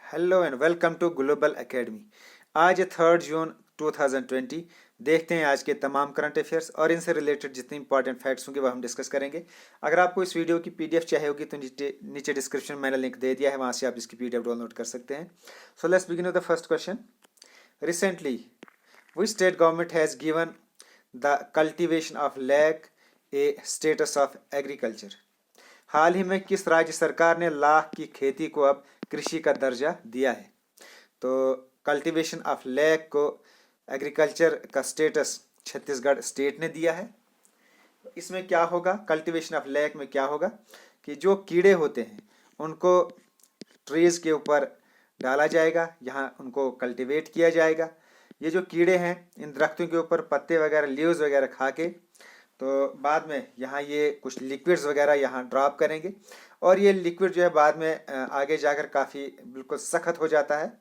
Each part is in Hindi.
Hello and welcome to global academy. आज है 3 जून 2020। देखते हैं आज के तमाम करंट अफेयर्स और इनसे रिलेटेड जितने इंपॉर्टेंट फैक्ट्स होंगे वह हम डिस्कस करेंगे। अगर आपको इस वीडियो की पीडीएफ चाहिए होगी तो नीचे डिस्क्रिप्शन में मैंने लिंक दे दिया है, वहाँ से आप इसकी पीडीएफ डाउनलोड कर सकते हैं। So let's begin with the first question. Recently which state government has given the cultivation of lac a status of agriculture. हाल ही में किस राज्य सरकार ने लाख की खेती को अब कृषि का दर्जा दिया है? तो कल्टीवेशन ऑफ लैक को एग्रीकल्चर का स्टेटस छत्तीसगढ़ स्टेट ने दिया है। इसमें क्या होगा, कल्टीवेशन ऑफ लैक में क्या होगा कि जो कीड़े होते हैं उनको ट्रीज के ऊपर डाला जाएगा, यहाँ उनको कल्टीवेट किया जाएगा। ये जो कीड़े हैं इन दरख्तों के ऊपर पत्ते वगैरह लीव्स वगैरह खा के तो बाद में यहाँ ये कुछ लिक्विड्स वगैरह यहाँ ड्रॉप करेंगे और ये लिक्विड जो है बाद में आगे जाकर काफ़ी बिल्कुल सख्त हो जाता है,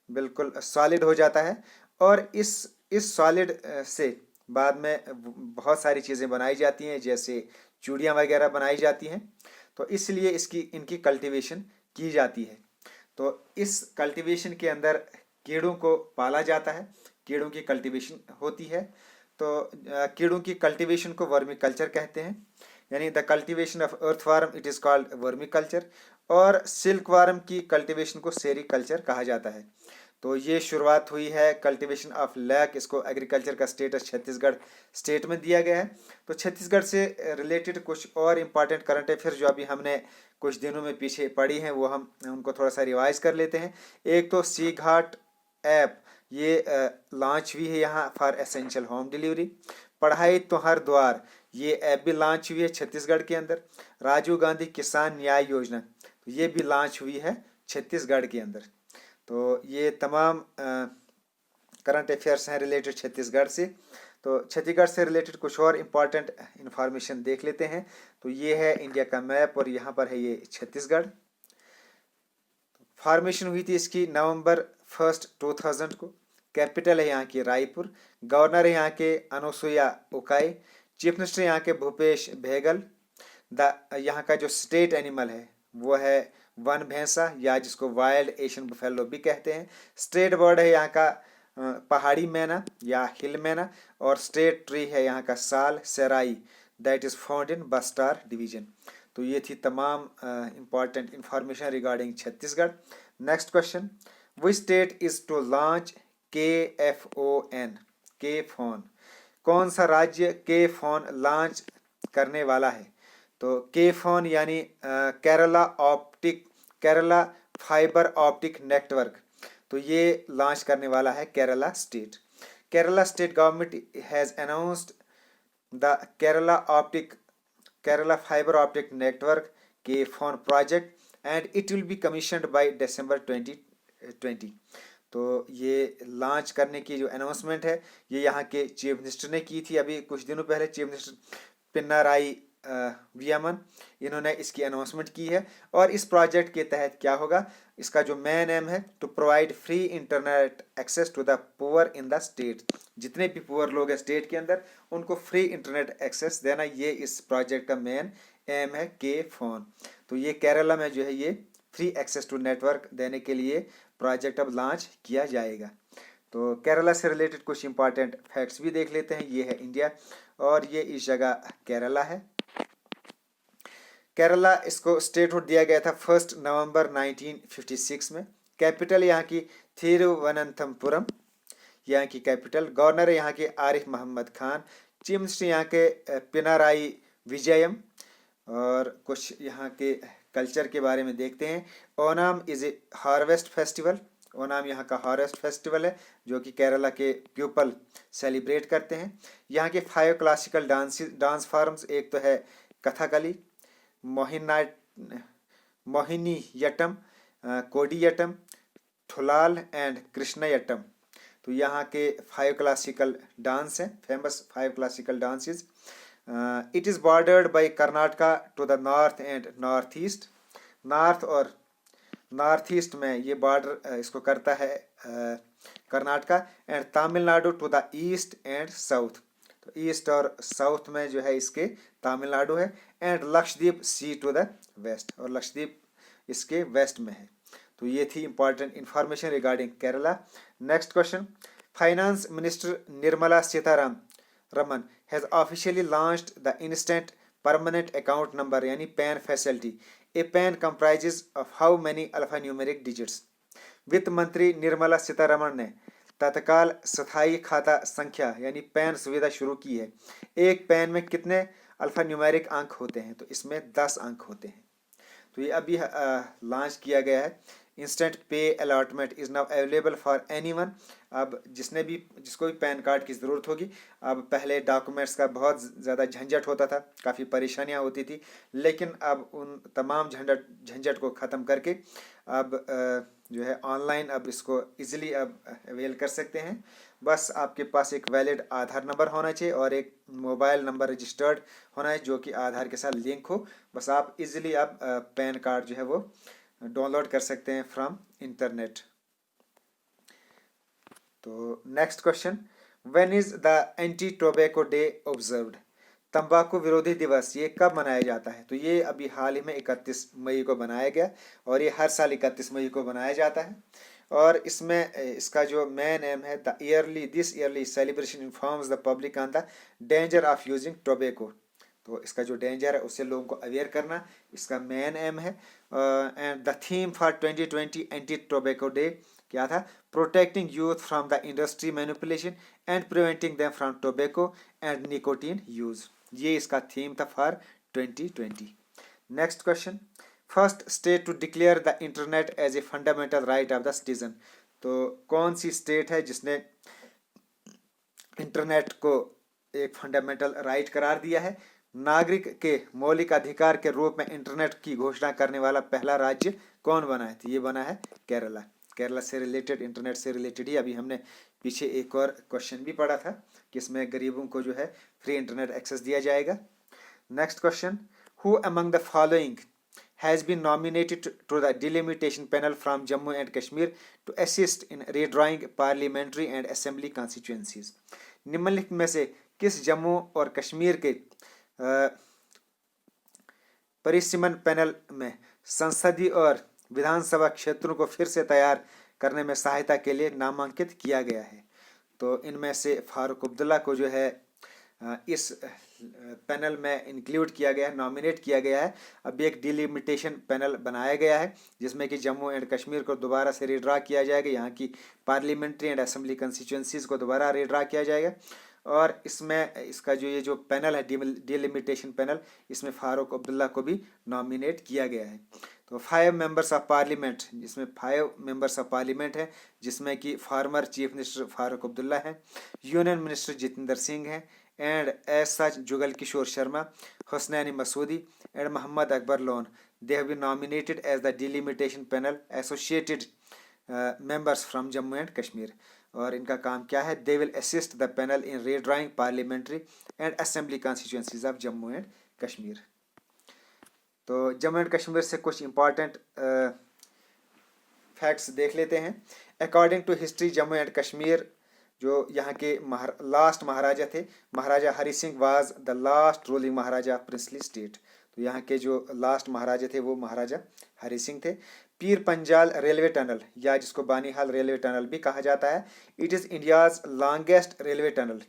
बिल्कुल सॉलिड हो जाता है और इस सॉलिड से बाद में बहुत सारी चीज़ें बनाई जाती हैं, जैसे चूड़ियाँ वगैरह बनाई जाती हैं। तो इसलिए इनकी कल्टीवेशन की जाती है। तो इस कल्टीवेशन के अंदर कीड़ों को पाला जाता है, कीड़ों की कल्टीवेशन होती है। तो कीड़ों की कल्टीवेशन को वर्मी कल्चर कहते हैं, यानी the cultivation of earthworm it is called vermiculture. और सिल्क वार्म की कल्टीवेशन को सेरी कल्चर कहा जाता है। तो ये शुरुआत हुई है कल्टीवेशन ऑफ लैक, इसको एग्रीकल्चर का स्टेटस छत्तीसगढ़ स्टेट में दिया गया है। तो छत्तीसगढ़ से रिलेटेड कुछ और इम्पॉर्टेंट करंट अफेयर जो अभी हमने कुछ दिनों में पीछे पढ़ी हैं वो हम उनको थोड़ा सा रिवाइज कर लेते हैं। एक तो सी घाट ऐप, ये लॉन्च हुई है यहाँ फॉर एसेंशियल होम डिलीवरी। पढ़ाई तो हर द्वार, ये ऐप भी लॉन्च हुई है छत्तीसगढ़ के अंदर। राजीव गांधी किसान न्याय योजना, तो ये भी लॉन्च हुई है छत्तीसगढ़ के अंदर। तो ये तमाम करंट अफेयर्स हैं रिलेटेड छत्तीसगढ़ से। तो छत्तीसगढ़ से रिलेटेड कुछ और इम्पॉर्टेंट इंफॉर्मेशन देख लेते हैं। तो ये है इंडिया का मैप और यहाँ पर है ये छत्तीसगढ़। फॉर्मेशन हुई थी इसकी नवंबर 1 2000 को। कैपिटल है यहाँ की रायपुर। गवर्नर है यहाँ के अनुसुईया उकाई। चीफ मिनिस्टर यहाँ के भूपेश बघेल। यहाँ का जो स्टेट एनिमल है वो है वन भैंसा, या जिसको वाइल्ड एशियन बुफेलो भी कहते हैं। स्टेट बर्ड है यहाँ का पहाड़ी मैना या हिल मैना। और स्टेट ट्री है यहाँ का साल सेराई, that is found in Bastar division. तो ये थी तमाम important information regarding Chhattisgarh. Next question, which state is to launch KFON, K FON? कौन सा राज्य के फोन लॉन्च करने वाला है? तो के फोन यानी केरला फाइबर ऑप्टिक नेटवर्क, तो ये लॉन्च करने वाला है Kerala state. Kerala state government has announced the Kerala fibre optic network K FON project and it will be commissioned by December 2020। तो ये लॉन्च करने की जो अनाउंसमेंट है ये यहाँ के चीफ मिनिस्टर ने की थी अभी कुछ दिनों पहले। चीफ मिनिस्टर पिनाराई विजयन, इन्होंने इसकी अनाउंसमेंट की है। और इस प्रोजेक्ट के तहत क्या होगा, इसका जो मेन एम है to provide free internet access to the poor in the state. जितने भी पुअर लोग हैं स्टेट के अंदर उनको फ्री इंटरनेट एक्सेस देना, ये इस प्रोजेक्ट का मेन एम है के फोन। तो ये केरला में जो है ये फ्री एक्सेस टू नेटवर्क देने के लिए प्रोजेक्ट अब लॉन्च किया जाएगा। तो केरला से रिलेटेड कुछ इंपॉर्टेंट फैक्ट्स भी देख लेते हैं। ये है इंडिया और ये इस जगह केरला है। केरला इसको स्टेटहुड दिया गया था 1 नवंबर 1956 में। कैपिटल यहाँ की थिरुवनंतपुरम, यहाँ की कैपिटल। गवर्नर यहाँ के आरिफ मोहम्मद खान। चीफ मिनिस्टर यहाँ के पिनाराई विजयम। और कुछ यहाँ के कल्चर के बारे में देखते हैं। Onam is a harvest festival, Onam यहाँ का हार्वेस्ट फेस्टिवल है जो कि केरला के पीपल सेलिब्रेट करते हैं। यहाँ के 5 क्लासिकल डांस फॉर्म्स, एक तो है कथकली, मोहिनीयट्टम, कोडियट्टम, ठुलाल एंड कृष्णयट्टम। तो यहाँ के 5 क्लासिकल डांस हैं, famous 5 classical dances. It is bordered by Karnataka to the north and north east. North और नॉर्थ ईस्ट में ये बॉर्डर इसको करता है Karnataka, and Tamil Nadu to the east and south. तो ईस्ट और साउथ में जो है इसके तमिलनाडु है। And Lakshadweep sea to the west, और लक्षद्वीप इसके वेस्ट में है। तो ये थी important information regarding Kerala. Next question, finance minister Nirmala Sitharaman has officially launched the instant permanent account number यानी PAN facility. A PAN comprises of how many alphanumeric digits. वित्त मंत्री निर्मला सीतारमण ने तत्काल स्थायी खाता संख्या यानी पैन सुविधा शुरू की है। एक पैन में कितने अल्फान्यूमेरिक अंक होते हैं? तो इसमें 10 अंक होते हैं। तो ये अभी लॉन्च किया गया है। इंस्टेंट पे allotment is now available for anyone. अब जिसको भी पैन कार्ड की ज़रूरत होगी, अब पहले डॉक्यूमेंट्स का बहुत ज़्यादा झंझट होता था, काफ़ी परेशानियां होती थी, लेकिन अब उन तमाम झंझट को ख़त्म करके अब जो है ऑनलाइन अब इसको इजीली अब अवेल कर सकते हैं। बस आपके पास एक वैलिड आधार नंबर होना चाहिए और एक मोबाइल नंबर रजिस्टर्ड होना है जो कि आधार के साथ लिंक हो। बस आप इजीली आप पैन कार्ड जो है वो डाउनलोड कर सकते हैं फ्रॉम इंटरनेट। तो next question, when is the anti tobacco day observed? तंबाकू विरोधी दिवस ये कब मनाया जाता है? तो ये अभी हाल ही में 31 मई को बनाया गया और ये हर साल 31 मई को बनाया जाता है। और इसमें इसका जो मेन एम है, this yearly celebration informs the public on the danger of using tobacco. तो इसका जो डेंजर है उससे लोगों को अवेयर करना इसका मेन एम है। And the theme for 2020 anti tobacco day क्या था? Protecting youth from the industry manipulation and preventing them from tobacco and nicotine use. ये इसका थीम था for 2020। Next question, first state to declare the internet as a fundamental right of the citizen. तो कौन सी स्टेट है जिसने इंटरनेट को एक फंडामेंटल राइट करार दिया है? नागरिक के मौलिक अधिकार के रूप में इंटरनेट की घोषणा करने वाला पहला राज्य कौन बना है? तो ये बना है केरला। केरला से रिलेटेड, इंटरनेट से रिलेटेड ही अभी हमने पीछे एक और क्वेश्चन भी पढ़ा था कि इसमें गरीबों को जो है फ्री इंटरनेट एक्सेस दिया जाएगा। Next question, who among the following has been nominated to the delimitation panel from Jammu and Kashmir to assist in redrawing parliamentary and assembly constituencies। निम्नलिखित में से किस जम्मू और कश्मीर के परिसीमन पैनल में संसदीय और विधानसभा क्षेत्रों को फिर से तैयार करने में सहायता के लिए नामांकित किया गया है? तो इनमें से फारूक अब्दुल्ला को जो है इस पैनल में इंक्लूड किया गया है, नॉमिनेट किया गया है। अभी एक डिलिमिटेशन पैनल बनाया गया है जिसमें कि जम्मू एंड कश्मीर को दोबारा से रीड्रा किया जाएगा, यहाँ की पार्लियामेंट्री एंड असेंबली कंस्टिट्यूंसीज को दोबारा रीड्रा किया जाएगा। और इसमें इसका जो ये जो पैनल है डिलिमिटेशन पैनल, इसमें फारूक अब्दुल्ला को भी नॉमिनेट किया गया है। तो 5 मेंबर्स ऑफ पार्लियामेंट, जिसमें 5 मेंबर्स ऑफ पार्लियामेंट है, जिसमें कि former chief minister Farooq Abdullah हैं, यूनियन मिनिस्टर जितेंद्र सिंह हैं, and as such Jugal Kishore Sharma, Hasnain Masoodi and Mohammad Akbar Lone. They have been nominated as the delimitation panel associated members from Jammu and Kashmir. और इनका काम क्या है? They will assist the panel in redrawing parliamentary and assembly constituencies of Jammu and Kashmir. तो जम्मू एंड कश्मीर से कुछ इंपॉर्टेंट फैक्ट्स देख लेते हैं। According to history, Jammu and Kashmir जो यहाँ के लास्ट महाराजा थे, Maharaja Hari Singh was the last ruling Maharaja princely state. तो यहाँ के जो लास्ट महाराजा थे वो महाराजा हरि सिंह थे। पीर पंजाल रेलवे टनल, या जिसको बानीहाल रेलवे टनल भी कहा जाता है, it is India's longest railway tunnel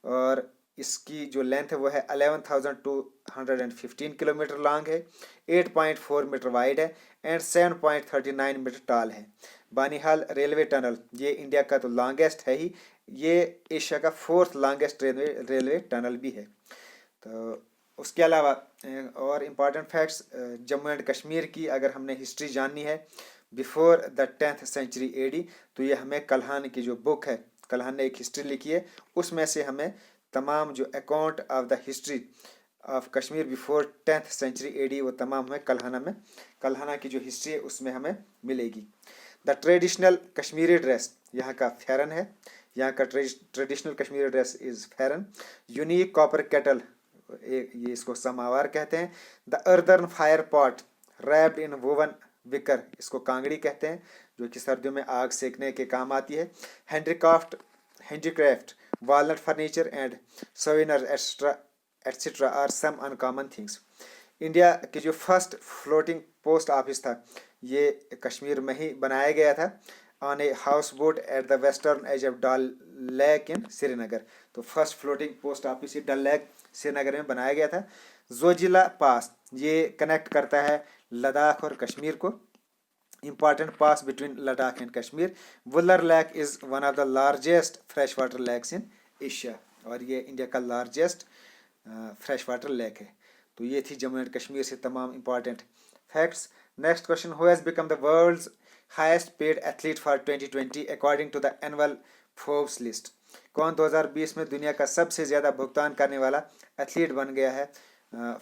और इसकी जो लेंथ है वो है 11,215 किलोमीटर लॉन्ग है, 8.4 मीटर वाइड है एंड 7.39 मीटर टॉल है। बानीहाल रेलवे टनल ये इंडिया का तो लॉन्गेस्ट है ही, ये एशिया का 4th लॉन्गेस्ट रेलवे टनल भी है। तो उसके अलावा और important facts Jammu and Kashmir की अगर हमने हिस्ट्री जाननी है before the 10th century AD, तो ये हमें कल्हान की जो बुक है, कल्हान ने एक हिस्ट्री लिखी है, उसमें से हमें तमाम जो account of the history of Kashmir before 10th century AD वो तमाम हमें कल्हाना की जो हिस्ट्री है उसमें हमें मिलेगी। द ट्रेडिशनल कश्मीरी ड्रेस यहाँ का फेरन है, यहाँ का traditional Kashmiri dress is pheran. Unique copper kettle, ये इसको समावार कहते हैं। The earthen fire pot wrapped in woven wicker, इसको कांगड़ी कहते हैं, जो कि सर्दियों में आग सेकने के काम आती है। Handicraft walnut furniture and souvenirs etc are some uncommon things। India की जो फर्स्ट फ्लोटिंग पोस्ट ऑफिस था ये कश्मीर में ही बनाया गया था on a house boat at the western edge of Dal lake in Srinagar. तो first floating post office Dal lake Srinagar में बनाया गया था। जोजिला पास ये कनेक्ट करता है लद्दाख और कश्मीर को। Important pass between Ladakh and Kashmir. Vuller Lake is one of the largest freshwater lakes in Asia और ये इंडिया का लार्जेस्ट फ्रेश वाटर लेक है। तो ये थी जम्मू एंड कश्मीर से तमाम important facts. Next question, who has become the world's highest paid athlete for 2020 according to the annual Forbes list. कौन 2020 में दुनिया का सबसे ज़्यादा भुगतान करने वाला एथलीट बन गया है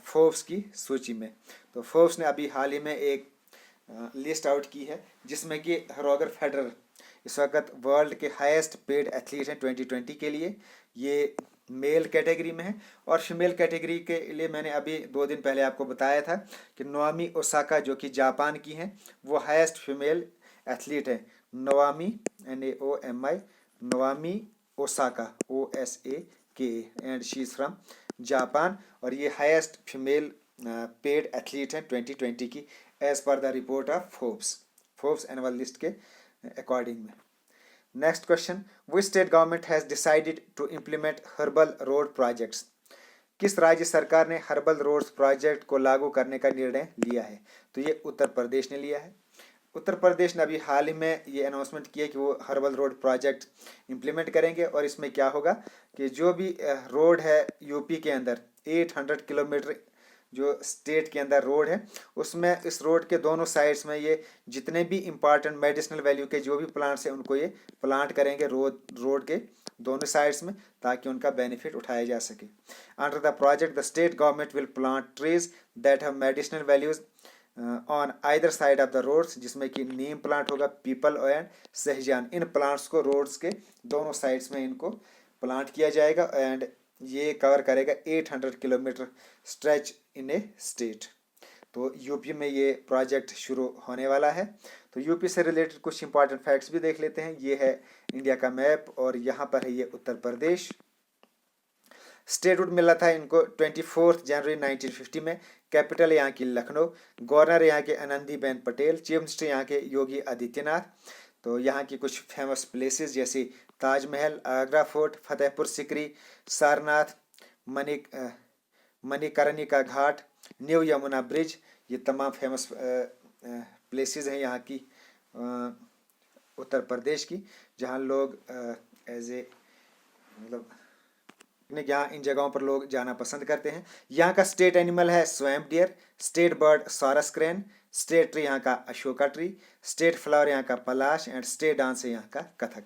फोर्ब्स की सूची में। तो फोर्ब्स ने अभी हाल ही में एक लिस्ट आउट की है जिसमें कि रॉजर फेडरर इस वक्त वर्ल्ड के हाईएस्ट पेड एथलीट हैं 2020 के लिए। ये मेल कैटेगरी में है और फीमेल कैटेगरी के लिए मैंने अभी 2 दिन पहले आपको बताया था कि नोआमी ओसाका जो कि जापान की हैं वो हाईएस्ट फीमेल एथलीट है। नोआमी NAOMI नोआमी Osaka OSAKA and she is from Japan और ये हाईएस्ट फीमेल पेड एथलीट हैं 2020 की as per the report of Forbes annual list के अकॉर्डिंग में। Next question, which state government has decided to implement herbal road projects. किस राज्य सरकार ने हर्बल रोड्स प्रोजेक्ट को लागू करने का निर्णय लिया है। तो ये उत्तर प्रदेश ने लिया है। उत्तर प्रदेश ने अभी हाल ही में ये अनाउंसमेंट किया कि वो हर्बल रोड प्रोजेक्ट इम्प्लीमेंट करेंगे और इसमें क्या होगा कि जो भी रोड है यूपी के अंदर 800 किलोमीटर जो स्टेट के अंदर रोड है उसमें इस रोड के दोनों साइड्स में ये जितने भी इम्पॉर्टेंट मेडिसिनल वैल्यू के जो भी प्लांट्स हैं उनको ये प्लांट करेंगे रोड के दोनों साइड्स में ताकि उनका बेनिफिट उठाया जा सके। Under the project the state government will plant trees that have medicinal values on either side of the roads, जिसमें कि नीम प्लांट होगा, पीपल एंड सहजान। इन प्लांट्स को रोड्स के दोनों साइड्स में इनको प्लांट किया जाएगा एंड ये कवर करेगा 800 kilometre stretch in A state. तो यूपी में ये प्रोजेक्ट शुरू होने वाला है। तो यूपी से रिलेटेड कुछ इंपॉर्टेंट फैक्ट्स भी देख लेते हैं। ये है इंडिया का मैप और यहाँ पर है ये उत्तर प्रदेश। स्टेटहुड मिला था इनको 24 जनवरी 1950 में। कैपिटल यहाँ की लखनऊ। गवर्नर यहाँ के आनंदीबेन पटेल। चीफ मिनिस्टर यहाँ के योगी आदित्यनाथ। तो यहाँ की कुछ फेमस प्लेसेस जैसे ताजमहल, आगरा फोर्ट, फतेहपुर सीकरी, सारनाथ, मणिकर्णिका घाट, न्यू यमुना ब्रिज, ये तमाम फेमस प्लेसेस हैं यहाँ की उत्तर प्रदेश की जहाँ लोग एज ए मतलब यहाँ इन जगहों पर लोग जाना पसंद करते हैं। यहाँ का स्टेट एनिमल है swamp dear. State bird sorus crane. State tree यहाँ का अशोका ट्री। स्टेट फ्लावर यहाँ का पलाश एंड स्टेट डांस है यहाँ का कथक।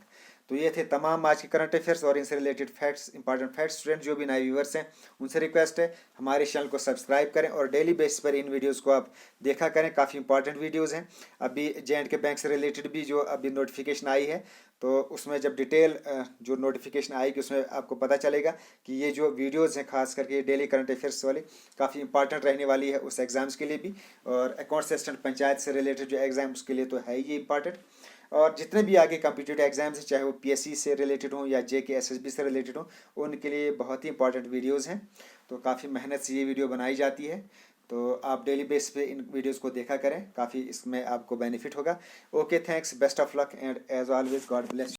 तो ये थे तमाम आज के करंट अफेयर्स और इनसे related facts, important facts. Student जो भी नए व्यूवर्स हैं उनसे रिक्वेस्ट है हमारे चैनल को सब्सक्राइब करें और डेली बेसिस पर इन वीडियोस को आप देखा करें। काफ़ी इंपॉर्टेंट वीडियोस हैं। अभी J&K बैंक से रिलेटेड भी जो अभी नोटिफिकेशन आई है तो उसमें जब डिटेल जो नोटिफिकेशन आएगी उसमें आपको पता चलेगा कि ये जो वीडियोज़ हैं खास करके डेली करंट अफेयर्स वाले काफ़ी इंपॉर्टेंट रहने वाली है उस एग्ज़ाम्स के लिए भी। और अकाउंट असिस्टेंट पंचायत से रिलेटेड जो एग्ज़ाम्स के लिए तो है ये इंपॉर्टेंट। और जितने भी आगे कम्पिटिटिव एग्जाम्स हैं चाहे वो PSC से रिलेटेड हों या JK SSB से रिलेटेड हों उनके लिए बहुत ही इंपॉर्टेंट वीडियोस हैं। तो काफ़ी मेहनत से ये वीडियो बनाई जाती है। तो आप डेली बेस पे इन वीडियोस को देखा करें, काफ़ी इसमें आपको बेनिफिट होगा। Okay, thanks, best of luck and as always God bless.